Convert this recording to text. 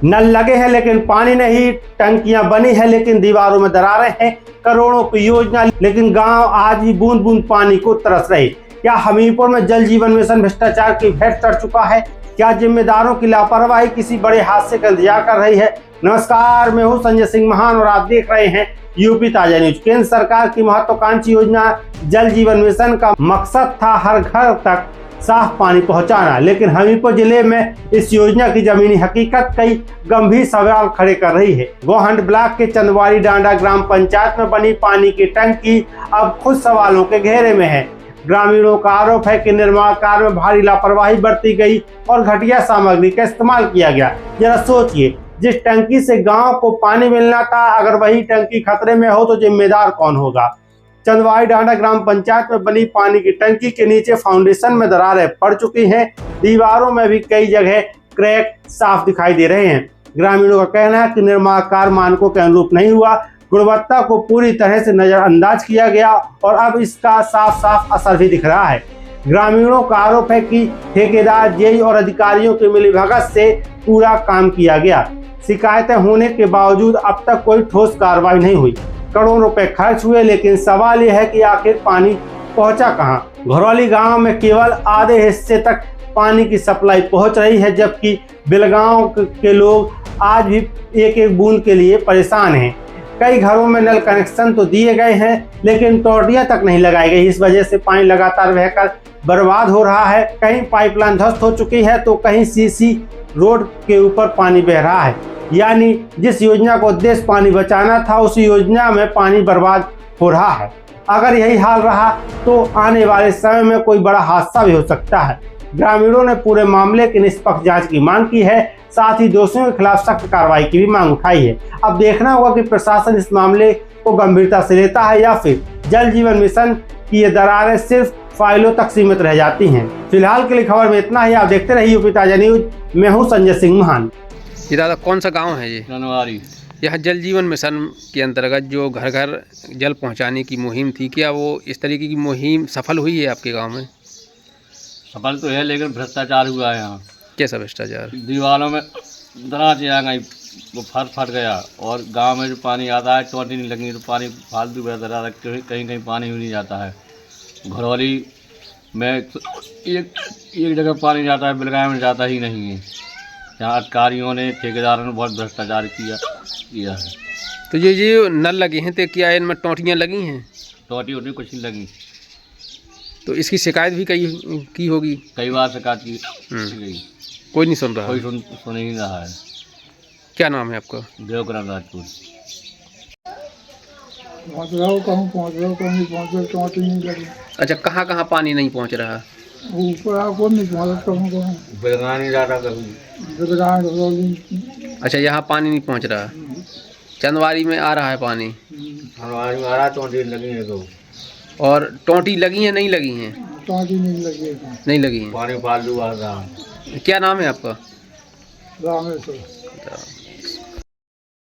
नल लगे हैं लेकिन पानी नहीं, टंकियां बनी है लेकिन दीवारों में दरारें हैं, करोड़ों की योजना लेकिन गांव आज भी बूंद बूंद पानी को तरस रहे। क्या हमीरपुर में जल जीवन मिशन भ्रष्टाचार की भेंट चढ़ चुका है? क्या जिम्मेदारों की लापरवाही किसी बड़े हादसे का इंतजार कर रही है? नमस्कार, मैं हूं संजय सिंह महान और आप देख रहे हैं यूपी ताजा न्यूज। केंद्र सरकार की महत्वाकांक्षी योजना जल जीवन मिशन का मकसद था हर घर तक साफ पानी पहुंचाना, लेकिन हमीरपुर जिले में इस योजना की जमीनी हकीकत कई गंभीर सवाल खड़े कर रही है। गोहंड ब्लॉक के चंदवारी डांडा ग्राम पंचायत में बनी पानी की टंकी अब खुद सवालों के घेरे में है। ग्रामीणों का आरोप है कि निर्माण कार्य में भारी लापरवाही बरती गई और घटिया सामग्री का इस्तेमाल किया गया। जरा सोचिए, जिस टंकी से गांव को पानी मिलना था, अगर वही टंकी खतरे में हो तो जिम्मेदार कौन होगा? चंदवारी डांडा ग्राम पंचायत में बनी पानी की टंकी के नीचे फाउंडेशन में दरारें पड़ चुकी हैं। दीवारों में भी कई जगह क्रैक साफ दिखाई दे रहे हैं। ग्रामीणों का कहना है कि निर्माण कार्य मानकों के अनुरूप नहीं हुआ, गुणवत्ता को पूरी तरह से नजरअंदाज किया गया और अब इसका साफ साफ असर भी दिख रहा है। ग्रामीणों का आरोप है कि ठेकेदार, जेई और अधिकारियों की मिलीभगत से पूरा काम किया गया। शिकायतें होने के बावजूद अब तक कोई ठोस कार्रवाई नहीं हुई। करोड़ों रुपए खर्च हुए, लेकिन सवाल यह है कि आखिर पानी पहुंचा कहां? घरौली गांव में केवल आधे हिस्से तक पानी की सप्लाई पहुंच रही है, जबकि बिलगांव के लोग आज भी एक एक बूंद के लिए परेशान हैं। कई घरों में नल कनेक्शन तो दिए गए हैं, लेकिन टोटियां तक नहीं लगाई गई। इस वजह से पानी लगातार बहकर बर्बाद हो रहा है। कहीं पाइपलाइन ध्वस्त हो चुकी है तो कहीं सीसी रोड के ऊपर पानी बह रहा है। यानी जिस योजना का उद्देश्य पानी बचाना था, उस योजना में पानी बर्बाद हो रहा है। अगर यही हाल रहा तो आने वाले समय में कोई बड़ा हादसा भी हो सकता है। ग्रामीणों ने पूरे मामले की निष्पक्ष जांच की मांग की है, साथ ही दोषियों के खिलाफ सख्त कार्रवाई की भी मांग उठाई है। अब देखना होगा कि प्रशासन इस मामले को गंभीरता से लेता है या फिर जल जीवन मिशन की ये दरारें सिर्फ फाइलों तक सीमित रह जाती हैं। फिलहाल के लिए खबर में इतना ही। आप देखते रहिए यूपी ताजा न्यूज। मैं हूँ संजय सिंह महान। ये दादा कौन सा गांव है ये? चंदवारी। यह जल जीवन मिशन के अंतर्गत जो घर घर जल पहुंचाने की मुहिम थी, क्या वो इस तरीके की मुहिम सफल हुई है आपके गांव में? सफल तो है, लेकिन भ्रष्टाचार हुआ है यहाँ। कैसा भ्रष्टाचार? दीवारों में दरार आ गई, वो फट गया, और गांव में जो पानी आता है टोटी नहीं लगी तो पानी फालतू बह रहा है, कहीं कहीं पानी भी नहीं जाता है। घरौली में एक जगह पानी जाता है, बिलगांव में जाता ही नहीं है। यहाँ अधिकारियों ने, ठेकेदारों ने बहुत भ्रष्टाचार किया है। तो ये नल लगे हैं तो क्या इनमें टोंटियाँ लगी हैं? टोटी वोटी कुछ नहीं लगी। तो इसकी शिकायत भी की होगी? कई बार शिकायत की गई, कोई नहीं सुन रहा? कोई सुन ही रहा है। क्या नाम है आपका? देवकरण राजपूत। पहुँच रहा हूँ, कहूँ पहुँच रहा हूँ, कहूँ पहुँच रहा, टोटी नहीं लगी। अच्छा, कहाँ कहाँ पानी नहीं पहुँच रहा? ऊपर आपको नहीं पहुँच, कहूँ बिलगांव नहीं जाता कभी। बिलगांव, घरौली। अच्छा, यहाँ पानी नहीं पहुँच रहा। चंदवारी में आ रहा है पानी? हमारी में आ रहा, टोटी लगी है तो। और टोंटी लगी हैं नहीं लगी हैं? टोटी नहीं लगी, नहीं लगी हैं। पानी फालतू आ रहा है। क्या नाम है आपका? रामेश्वर।